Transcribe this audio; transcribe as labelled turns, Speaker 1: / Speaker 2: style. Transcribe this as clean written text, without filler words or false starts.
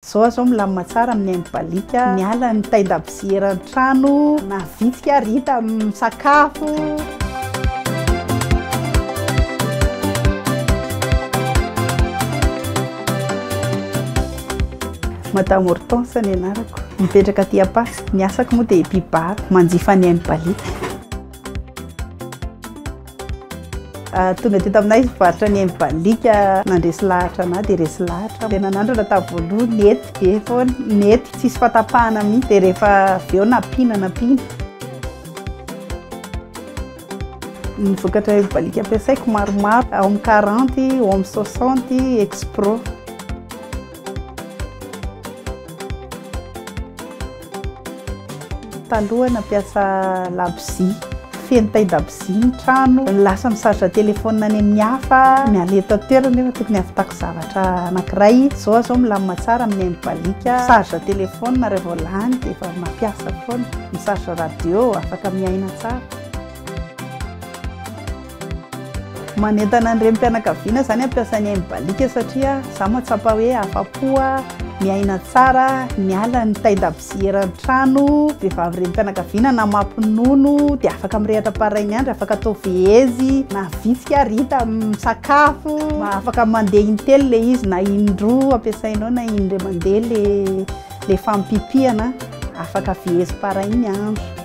Speaker 1: Zao zao milamina tsara amin'ny aimbalika, miala ny taindabozera ny trano, na vitsika rita misakafo. Madame Hortense ny anarako, mipetraka aty Ampasy, ny asako moa dia mpibary, manjifa ny aimbalika. Tonga teto aminay izy mivarotra ny aimbalika, nandresy lahatra anahy dia resy lahatra. Tena nandrana tavoaloha nety be foana, nety tsisy fatapahana mihitsy dia rehefa avy eo nampina. Ny vokatra aimbalika ampiasaiko maromaro, ao amin'ny 40, ao amin'ny 60 Expro. Taloha nampiasa labozia, feno taindabozia ny trano, lasa misaritra telefônina any amin'ny hafa, miala eto an-toerana nefa tokony ahavitako zavatra anankiray. Zao milamina tsara amin'ny aimbalika, misaritra telefônina rehefa lany dia efa mampiasa foana, misaritra radio, afaka miaina tsara. Manentana ny renim-pianakaviana zany ampiasa ny aimbalika satria za mahatsapa hoe afa-po, miaina tsara, miala ny taindabozera ny trano, vehivavy renim-pianakaviana na mampinono dia afaka mirehatra parainy andro, afaka atao vehezy, na vitsika rita misakafo, afaka mandeha intelo le izy, na indroa ampiasainao na indray mandeha le fampipihana, afaka vehezy parainy andro.